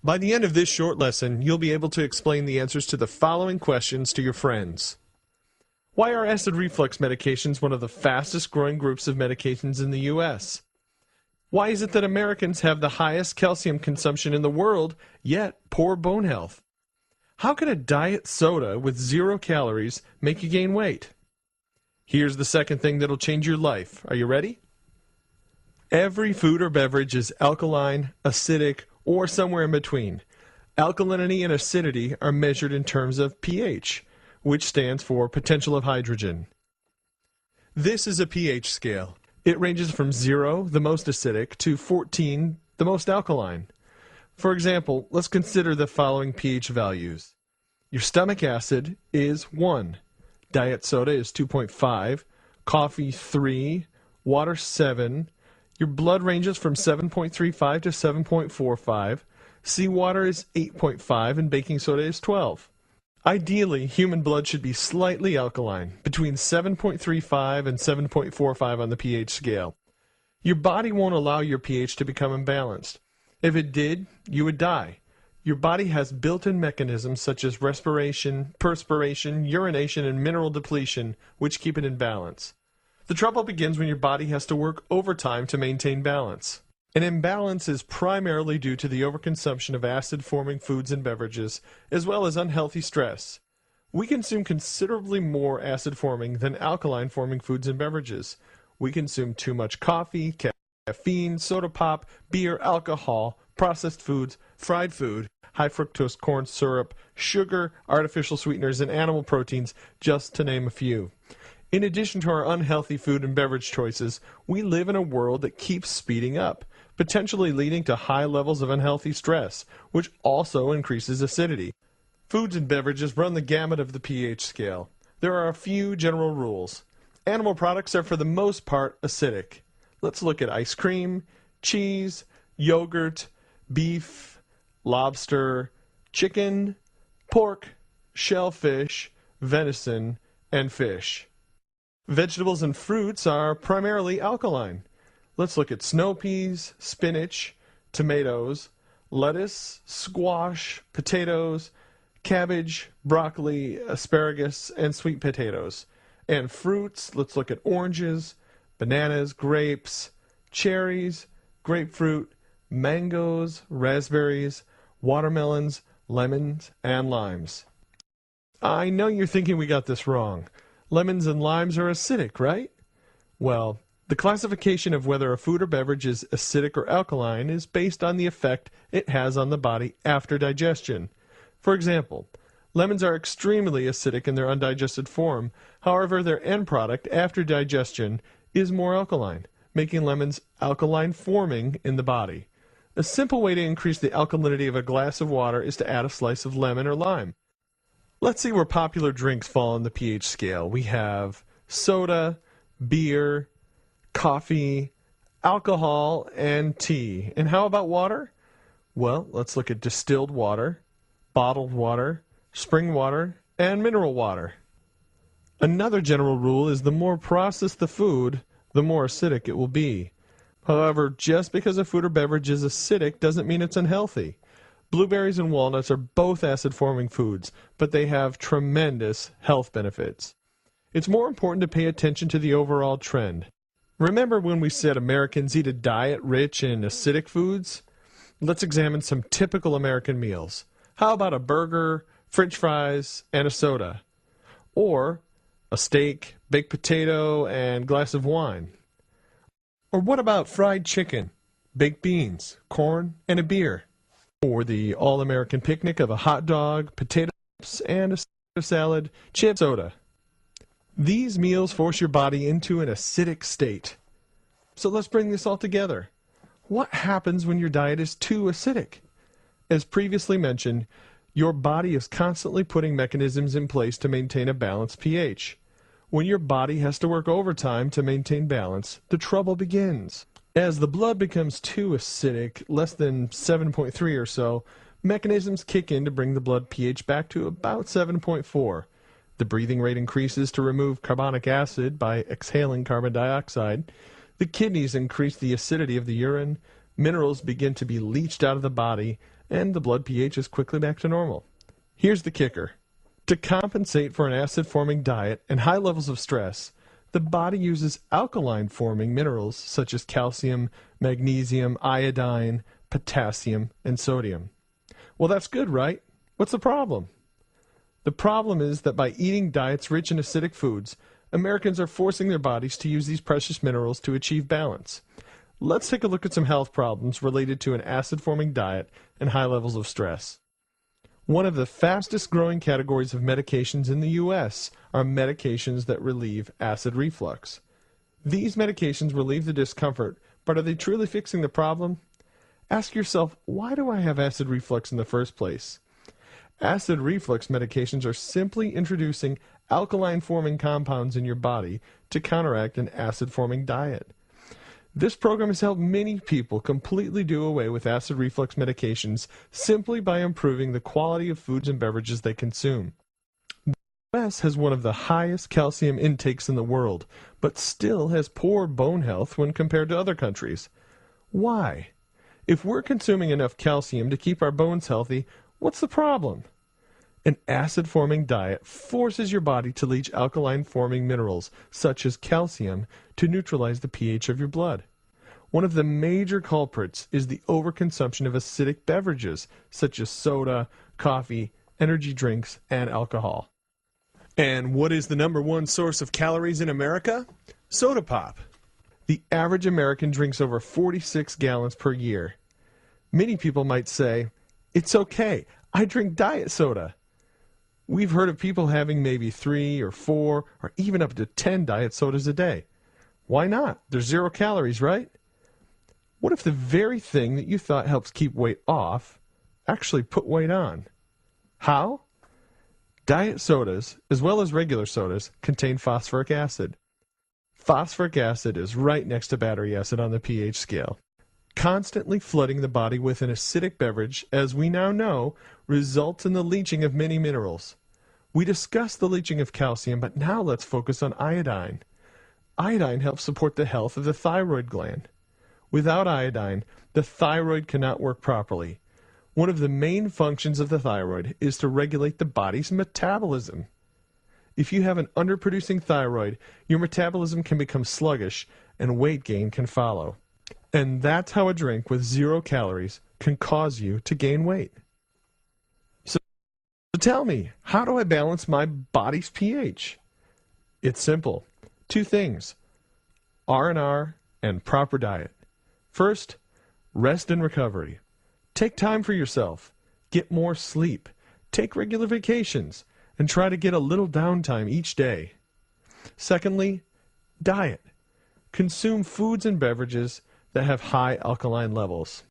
By the end of this short lesson, you'll be able to explain the answers to the following questions to your friends. Why are acid reflux medications one of the fastest growing groups of medications in the U.S.? Why is it that Americans have the highest calcium consumption in the world, yet poor bone health? How can a diet soda with 0 calories make you gain weight? Here's the second thing that'll change your life. Are you ready? Every food or beverage is alkaline, acidic, or somewhere in between. Alkalinity and acidity are measured in terms of pH, which stands for potential of hydrogen. This is a pH scale. It ranges from 0, the most acidic, to 14, the most alkaline. For example, let's consider the following pH values. Your stomach acid is 1, diet soda is 2.5, coffee 3, water 7, your blood ranges from 7.35 to 7.45, seawater is 8.5, and baking soda is 12. Ideally, human blood should be slightly alkaline, between 7.35 and 7.45 on the pH scale. Your body won't allow your pH to become imbalanced. If it did, you would die. Your body has built-in mechanisms such as respiration, perspiration, urination, and mineral depletion, which keep it in balance. The trouble begins when your body has to work overtime to maintain balance. An imbalance is primarily due to the overconsumption of acid-forming foods and beverages, as well as unhealthy stress. We consume considerably more acid-forming than alkaline-forming foods and beverages. We consume too much coffee, caffeine, soda pop, beer, alcohol, processed foods, fried food, high fructose corn syrup, sugar, artificial sweeteners, and animal proteins, just to name a few. In addition to our unhealthy food and beverage choices, we live in a world that keeps speeding up, potentially leading to high levels of unhealthy stress, which also increases acidity. Foods and beverages run the gamut of the pH scale. There are a few general rules. Animal products are for the most part acidic. Let's look at ice cream, cheese, yogurt, beef, lobster, chicken, pork, shellfish, venison, and fish. Vegetables and fruits are primarily alkaline. Let's look at snow peas, spinach, tomatoes, lettuce, squash, potatoes, cabbage, broccoli, asparagus, and sweet potatoes. And fruits, let's look at oranges, bananas, grapes, cherries, grapefruit, mangoes, raspberries, watermelons, lemons, and limes. I know you're thinking we got this wrong. Lemons and limes are acidic, right? Well, the classification of whether a food or beverage is acidic or alkaline is based on the effect it has on the body after digestion. For example, lemons are extremely acidic in their undigested form. However, their end product after digestion is more alkaline, making lemons alkaline forming in the body. A simple way to increase the alkalinity of a glass of water is to add a slice of lemon or lime. Let's see where popular drinks fall on the pH scale. We have soda, beer, coffee, alcohol, and tea. And how about water? Well, let's look at distilled water, bottled water, spring water, and mineral water. Another general rule is the more processed the food, the more acidic it will be. However, just because a food or beverage is acidic doesn't mean it's unhealthy. Blueberries and walnuts are both acid-forming foods, but they have tremendous health benefits. It's more important to pay attention to the overall trend. Remember when we said Americans eat a diet rich in acidic foods? Let's examine some typical American meals. How about a burger, French fries, and a soda? Or a steak, baked potato, and glass of wine? Or what about fried chicken, baked beans, corn, and a beer? Or the all-American picnic of a hot dog, potato chips, and a salad, chip, soda? These meals force your body into an acidic state. So let's bring this all together. What happens when your diet is too acidic? As previously mentioned, your body is constantly putting mechanisms in place to maintain a balanced pH. When your body has to work overtime to maintain balance, the trouble begins. As the blood becomes too acidic, less than 7.3 or so, mechanisms kick in to bring the blood pH back to about 7.4. The breathing rate increases to remove carbonic acid by exhaling carbon dioxide. The kidneys increase the acidity of the urine. Minerals begin to be leached out of the body, and the blood pH is quickly back to normal. Here's the kicker. To compensate for an acid-forming diet and high levels of stress, the body uses alkaline-forming minerals such as calcium, magnesium, iodine, potassium, and sodium. Well, that's good, right? What's the problem? The problem is that by eating diets rich in acidic foods, Americans are forcing their bodies to use these precious minerals to achieve balance. Let's take a look at some health problems related to an acid-forming diet and high levels of stress. One of the fastest growing categories of medications in the U.S. are medications that relieve acid reflux. These medications relieve the discomfort, but are they truly fixing the problem? Ask yourself, why do I have acid reflux in the first place? Acid reflux medications are simply introducing alkaline-forming compounds in your body to counteract an acid-forming diet. This program has helped many people completely do away with acid reflux medications simply by improving the quality of foods and beverages they consume. The U.S. has one of the highest calcium intakes in the world, but still has poor bone health when compared to other countries. Why? If we're consuming enough calcium to keep our bones healthy, what's the problem? An acid-forming diet forces your body to leach alkaline-forming minerals, such as calcium, to neutralize the pH of your blood. One of the major culprits is the overconsumption of acidic beverages, such as soda, coffee, energy drinks, and alcohol. And what is the #1 source of calories in America? Soda pop. The average American drinks over 46 gallons per year. Many people might say, "It's okay, I drink diet soda." We've heard of people having maybe 3 or 4 or even up to 10 diet sodas a day. Why not? There's 0 calories, right? What if the very thing that you thought helps keep weight off actually put weight on? How? Diet sodas, as well as regular sodas, contain phosphoric acid. Phosphoric acid is right next to battery acid on the pH scale. Constantly flooding the body with an acidic beverage, as we now know, results in the leaching of many minerals. We discussed the leaching of calcium, but now let's focus on iodine. Iodine helps support the health of the thyroid gland. Without iodine, the thyroid cannot work properly. One of the main functions of the thyroid is to regulate the body's metabolism. If you have an underproducing thyroid, your metabolism can become sluggish and weight gain can follow. And that's how a drink with 0 calories can cause you to gain weight. So tell me, how do I balance my body's pH? It's simple. 2 things: R&R and proper diet. First, rest and recovery. Take time for yourself. Get more sleep. Take regular vacations. And try to get a little downtime each day. Secondly, diet. Consume foods and beverages that have high alkaline levels.